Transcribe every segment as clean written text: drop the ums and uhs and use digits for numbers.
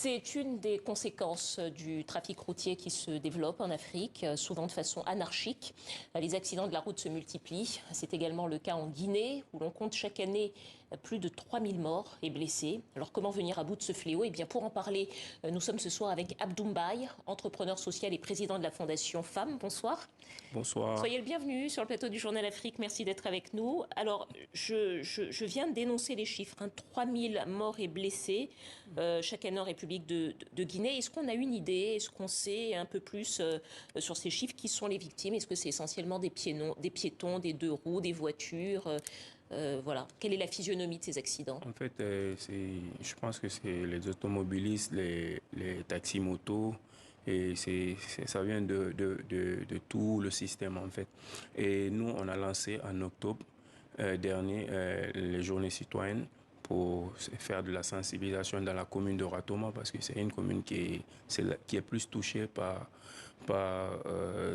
C'est une des conséquences du trafic routier qui se développe en Afrique, souvent de façon anarchique. Les accidents de la route se multiplient. C'est également le cas en Guinée, où l'on compte chaque année plus de 3000 morts et blessés. Alors comment venir à bout de ce fléau? Eh bien, pour en parler, nous sommes ce soir avec Abdou Mbaye, entrepreneur social et président de la Fondation Femmes. Bonsoir. Bonsoir. Soyez le bienvenu sur le plateau du Journal Afrique. Merci d'être avec nous. Alors, je viens de dénoncer les chiffres. 3000 morts et blessés chaque année en République de Guinée. Est-ce qu'on a une idée? Est-ce qu'on sait un peu plus sur ces chiffres? Qui sont les victimes? Est-ce que c'est essentiellement des piétons, des deux roues, des voitures? Voilà. Quelle est la physionomie de ces accidents? En fait, je pense que c'est les automobilistes, les taxis-motos, et ça vient de tout le système, en fait. Et nous, on a lancé en octobre dernier les journées citoyennes pour faire de la sensibilisation dans la commune de Ratoma, parce que c'est une commune qui est plus touchée par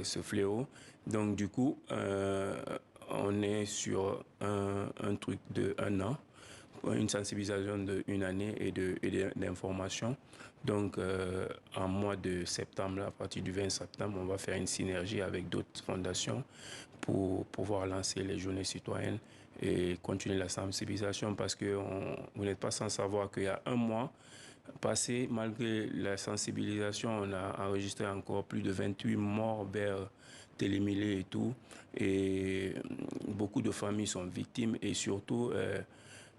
ce fléau. Donc, du coup, on est sur un truc de 1 an, une sensibilisation d'une année et d'information. Donc, en mois de septembre, à partir du 20 septembre, on va faire une synergie avec d'autres fondations pour pouvoir lancer les journées citoyennes et continuer la sensibilisation, parce que vous n'êtes pas sans savoir qu'il y a 1 mois passé, malgré la sensibilisation, on a enregistré encore plus de 28 morts vers Télémilé et tout. Et beaucoup de familles sont victimes, et surtout,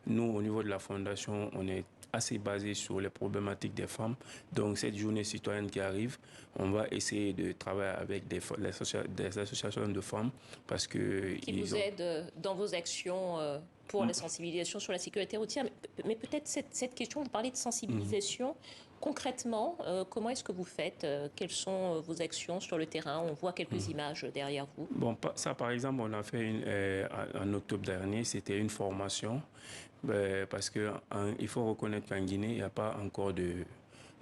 nous, au niveau de la fondation, on est assez basé sur les problématiques des femmes. Donc, cette journée citoyenne qui arrive, on va essayer de travailler avec des associations de femmes, parce que qui vous aident dans vos actions pour la sensibilisation sur la sécurité routière. Mais peut-être cette question, vous parlez de sensibilisation. Concrètement, comment est-ce que vous faites? Quelles sont vos actions sur le terrain? On voit quelques images derrière vous. Bon, ça, par exemple, on a fait en octobre dernier, c'était une formation, parce que il faut reconnaître qu'en Guinée, il n'y a pas encore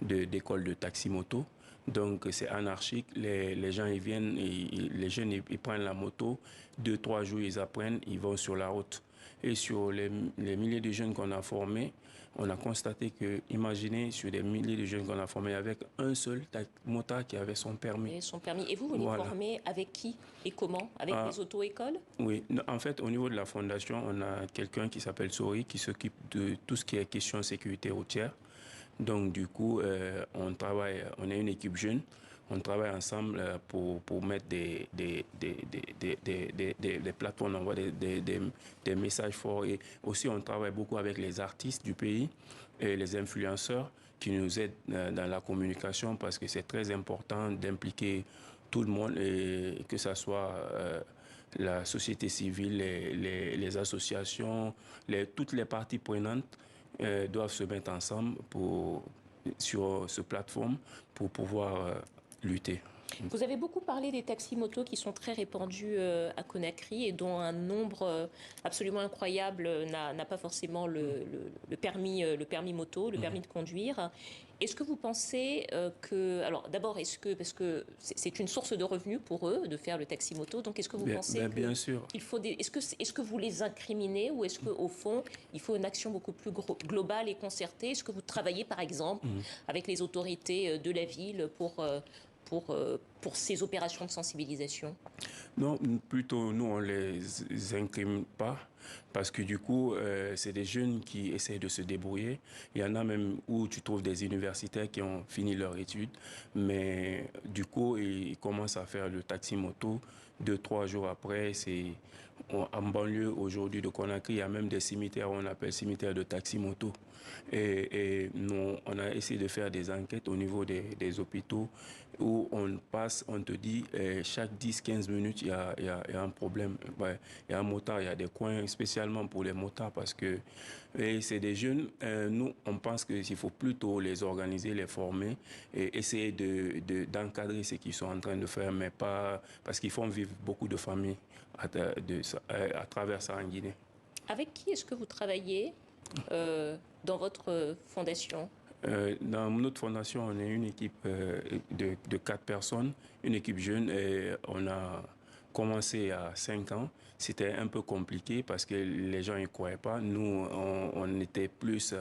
d'école de taxi-moto. Donc, c'est anarchique. Les gens, ils viennent, les jeunes, ils prennent la moto. 2, 3 jours, ils apprennent, ils vont sur la route. Et sur les milliers de jeunes qu'on a formés, on a constaté que, imaginez, sur des milliers de jeunes qu'on a formés, avec un seul motard qui avait son permis. Et son permis. Et vous les Voilà. formez avec qui et comment? Avec les auto-écoles? Oui, en fait, au niveau de la fondation, on a quelqu'un qui s'appelle Sori, qui s'occupe de tout ce qui est question de sécurité routière. Donc, du coup, on est une équipe jeune, on travaille ensemble pour mettre des plateformes, on envoie des messages forts. Et aussi, on travaille beaucoup avec les artistes du pays et les influenceurs qui nous aident dans la communication, parce que c'est très important d'impliquer tout le monde, et que ce soit la société civile, les associations, toutes les parties prenantes doivent se mettre ensemble sur ce plateforme pour pouvoir lutter. Vous avez beaucoup parlé des taxis-motos qui sont très répandus à Conakry et dont un nombre absolument incroyable n'a pas forcément le permis moto, le permis de conduire. Est-ce que vous pensez que... Alors d'abord, parce que c'est une source de revenus pour eux de faire le taxi-moto, donc est-ce que vous pensez bien sûr. qu'il faut est-ce que vous les incriminez, ou est-ce qu'au fond, il faut une action beaucoup plus globale et concertée? Est-ce que vous travaillez par exemple avec les autorités de la ville pour ces opérations de sensibilisation? Non, plutôt nous, on les incrimine pas, parce que du coup, c'est des jeunes qui essaient de se débrouiller. Il y en a même où tu trouves des universitaires qui ont fini leur étude, mais du coup, ils commencent à faire le taxi-moto. 2, 3 jours après, en banlieue aujourd'hui de Conakry, il y a même des cimetières, on appelle cimetières de taxi-moto. Et nous, on a essayé de faire des enquêtes au niveau des hôpitaux, où on te dit, chaque 10, 15 minutes, il y a un problème. Il y a un motard, il y a des coins spécialement pour les motards, parce que c'est des jeunes. Nous, on pense qu'il faut plutôt les organiser, les former et essayer d'encadrer ce qu'ils sont en train de faire, mais pas parce qu'ils font vivre beaucoup de familles à travers ça en Guinée. Avec qui est-ce que vous travaillez dans votre fondation? Dans notre fondation, on est une équipe de 4 personnes, une équipe jeune, et on a commencé à 5 ans, c'était un peu compliqué parce que les gens n'y croyaient pas. Nous, on était plus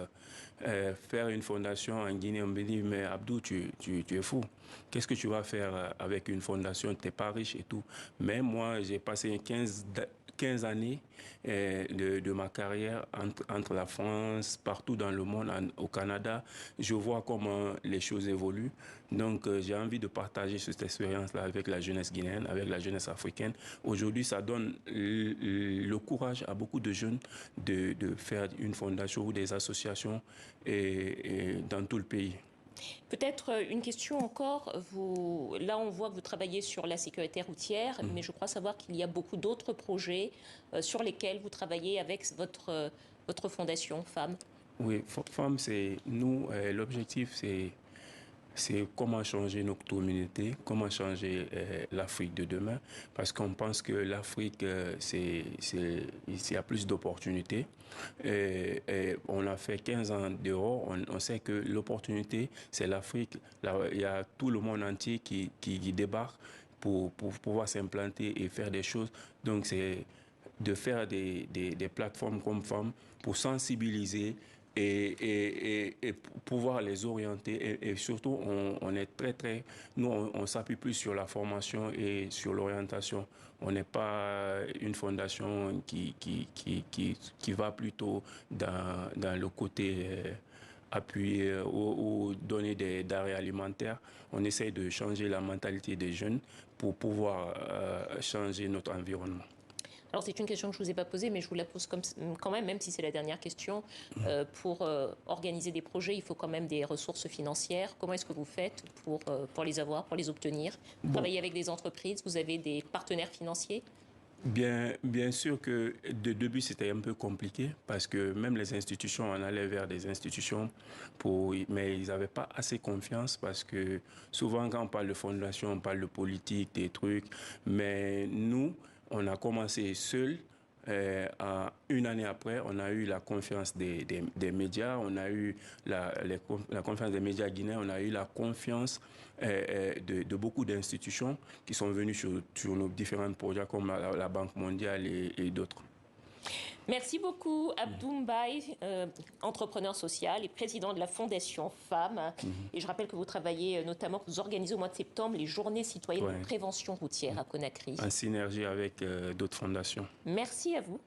faire une fondation en Guinée. On me dit, mais Abdou, tu es fou. Qu'est-ce que tu vas faire avec une fondation? Tu n'es pas riche et tout. Mais moi, j'ai passé 15 années de ma carrière entre la France, partout dans le monde, au Canada. Je vois comment les choses évoluent. Donc, j'ai envie de partager cette expérience-là avec la jeunesse guinéenne, avec la jeunesse africaine. Aujourd'hui, ça donne le courage à beaucoup de jeunes de faire une fondation ou des associations dans tout le pays. Peut-être une question encore. Là, on voit que vous travaillez sur la sécurité routière, mais je crois savoir qu'il y a beaucoup d'autres projets sur lesquels vous travaillez avec votre fondation Femmes. Oui, Femmes, c'est nous, l'objectif, c'est comment changer notre communauté, comment changer l'Afrique de demain, parce qu'on pense que l'Afrique, il y a plus d'opportunités. On a fait 15 ans dehors, on sait que l'opportunité, c'est l'Afrique. Il y a tout le monde entier qui débarque pour pouvoir s'implanter et faire des choses. Donc, c'est de faire des plateformes comme Femmes pour sensibiliser et pouvoir les orienter. Et surtout, on est nous, on s'appuie plus sur la formation et sur l'orientation. On n'est pas une fondation qui va plutôt dans le côté appuyer ou donner des denrées alimentaires. On essaye de changer la mentalité des jeunes pour pouvoir changer notre environnement. Alors c'est une question que je ne vous ai pas posée, mais je vous la pose quand même si c'est la dernière question. Pour organiser des projets, il faut quand même des ressources financières. Comment est-ce que vous faites pour les avoir, pour les obtenir? Vous travaillez avec des entreprises, vous avez des partenaires financiers? Bien sûr que de début, c'était un peu compliqué parce que même les institutions, on allait vers des institutions, mais ils n'avaient pas assez confiance parce que souvent, quand on parle de fondation, on parle de politique, des trucs. Mais nous, on a commencé seuls. Une année après, on a eu la confiance des médias, on a eu la confiance des médias guinéens, on a eu la confiance de beaucoup d'institutions qui sont venues sur nos différents projets comme la Banque mondiale et d'autres. Merci beaucoup, Abdou Mbaye, entrepreneur social et président de la Fondation Femmes. Et je rappelle que vous travaillez notamment, que vous organisez au mois de septembre les journées citoyennes de prévention routière à Conakry. En synergie avec d'autres fondations. Merci à vous.